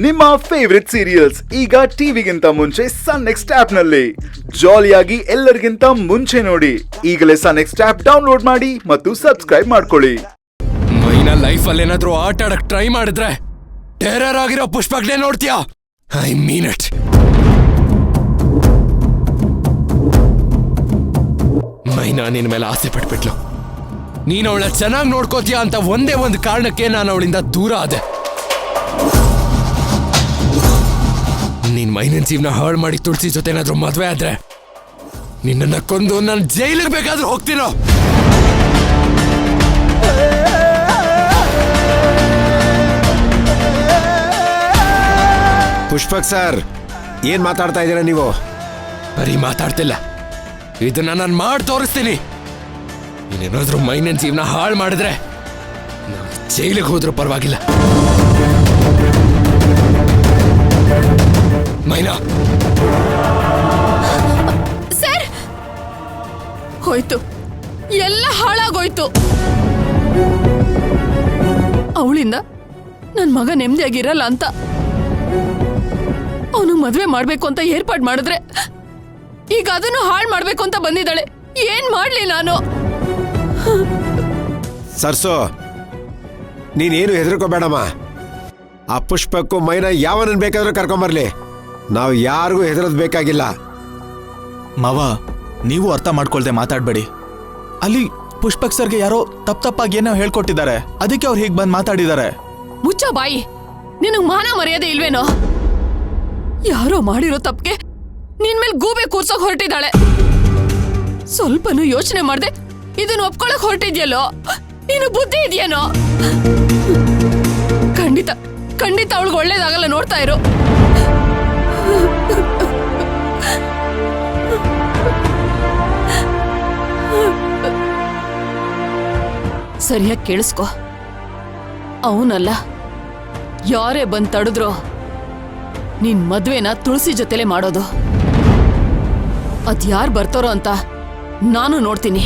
ನಿಮ್ಮ favourite serials ಈಗ ಟಿವಿಗಿಂತ ಮುಂಚೆ ಸನ್ ನೆಕ್ಸ್ಟ್ ಆಪ್ ನಲ್ಲಿ ಜಾಲಿಯಾಗಿ ಎಲ್ಲರಿಗಿಂತ ಮುಂಚೆ ನೋಡಿ. ಈಗಲೇ ಸನ್ ನೆಕ್ಸ್ಟ್ ಆಪ್ ಡೌನ್ಲೋಡ್ ಮಾಡಿ ಮತ್ತು ಸಬ್ಸ್ಕ್ರೈಬ್ ಮಾಡ್ಕೊಳ್ಳಿ. ಮೈನಾ ಲೈಫ್ ಅಲ್ಲಿ ಏನಾದ್ರೂ ಆಟ ಆಡಕ್ ಟ್ರೈ ಮಾಡಿದ್ರೆ ಟೆರರ್ ಆಗಿರೋ ಪುಷ್ಪಕ್ನೇ ನೋಡ್ತೀಯಾ? I mean it. ಮೈನಾ ನಿನ್ ಮೇಲೆ ಆಸೆ ಪಟ್ಬಿಟ್ಲು. ನೀನ್ ಅವಳ ಚೆನ್ನಾಗಿ ನೋಡ್ಕೋತೀಯ ಅಂತ ಒಂದೇ ಒಂದು ಕಾರಣಕ್ಕೆ ನಾನು ಅವಳಿಂದ ದೂರ ಆದೆ. ನೀನ್ ಮೈನನ್ ಜೀವನ ಹಾಳು ಮಾಡಿ ತುಳಸಿ ಜೊತೆ ಏನಾದ್ರೂ ಮದ್ವೆ ಆದ್ರೆ ನಿನ್ನ ಕೊಂದು ನಾನು ಜೈಲಿಗೆ ಬೇಕಾದ್ರೂ ಹೋಗ್ತೀನೋ. ಪುಷ್ಪಕ್ ಸರ್, ಏನ್ ಮಾತಾಡ್ತಾ ಇದ್ದೀರಾ ನೀವು? ಬರೀ ಮಾತಾಡ್ತಿಲ್ಲ, ಇದನ್ನ ನಾನು ಮಾಡಿ ತೋರಿಸ್ತೀನಿ. ನೀನೇನಾದ್ರೂ ಮೈನನ್ ಜೀವನ ಹಾಳು ಮಾಡಿದ್ರೆ ನಾನು ಜೈಲಿಗೆ ಹೋದ್ರೂ ಪರವಾಗಿಲ್ಲ. ಮೈನಾ ಸರ್, ಹೋಯ್ತು, ಎಲ್ಲ ಹಾಳಾಗೋಯ್ತು. ಅವಳಿಂದ ನನ್ ಮಗ ನೆಮ್ಮದಿಯಾಗಿರಲ್ಲ ಅಂತ ಅವನು ಮದ್ವೆ ಮಾಡ್ಬೇಕು ಅಂತ ಏರ್ಪಾಡು ಮಾಡಿದ್ರೆ ಈಗ ಅದನ್ನು ಹಾಳು ಮಾಡ್ಬೇಕು ಅಂತ ಬಂದಿದ್ದಾಳೆ. ಏನ್ ಮಾಡ್ಲಿ ನಾನು? ಸರ್ಸು, ನೀನೇನು ಹೆದರ್ಕೋಬೇಡಮ್ಮ. ಆ ಪುಷ್ಪಕ್ಕೂ ಮೈನಾ ಯಾವನನ್ನ ಬೇಕಾದ್ರೂ ಕರ್ಕೊಂಬರ್ಲಿ, ನಾವು ಯಾರಿಗೂ ಹೆದರೋದ್ ಬೇಕಾಗಿಲ್ಲ. ಮಾವ, ನೀವು ಅರ್ಥ ಮಾಡ್ಕೊಳ್ದೆ ಮಾತಾಡ್ಬೇಡಿ. ಅಲ್ಲಿ ಪುಷ್ಪಕ್ ಸರ್ಗೆ ಯಾರೋ ತಪ್ಪಾಗಿ ಏನೋ ಹೇಳ್ಕೊಟ್ಟಿದ್ದಾರೆ, ಅದಕ್ಕೆ ಅವ್ರು ಹೀಗೆ ಬಂದು ಮಾತಾಡಿದ್ದಾರೆ. ಮುಚ್ಚ ಬಾಯಿ, ನಿನಗ್ ಮಾನ ಮರ್ಯಾದೆ ಇಲ್ವೇನೋ? ಯಾರೋ ಮಾಡಿರೋ ತಪ್ಪಿಗೆ ನಿನ್ ಮೇಲೆ ಗೂಬೆ ಕೂರ್ಸೋಕ್ ಹೊರಟಿದ್ದಾಳೆ. ಸ್ವಲ್ಪನೂ ಯೋಚನೆ ಮಾಡ್ದೆ ಇದನ್ನ ಒಪ್ಕೊಳಕ್ ಹೊರಟಿದ್ಯಲ್ಲೋ? ನೀನು ಬುದ್ಧಿ ಇದೆಯೇನೋ? ಖಂಡಿತ ಖಂಡಿತ ಅವಳಿಗೆ ಒಳ್ಳೇದಾಗಲ್ಲ, ನೋಡ್ತಾ ಇರು. ಸರಿಯಾಗಿ ಕೇಳಿಸ್ಕೊ, ಅವನಲ್ಲ ಯಾರೇ ಬಂದ್ ತಡೆದ್ರು ನಿನ್ ಮದ್ವೆನ ತುಳಸಿ ಜೊತೆಲೆ ಮಾಡೋದು. ಅದ್ಯಾರು ಬರ್ತಾರೋ ಅಂತ ನಾನು ನೋಡ್ತೀನಿ.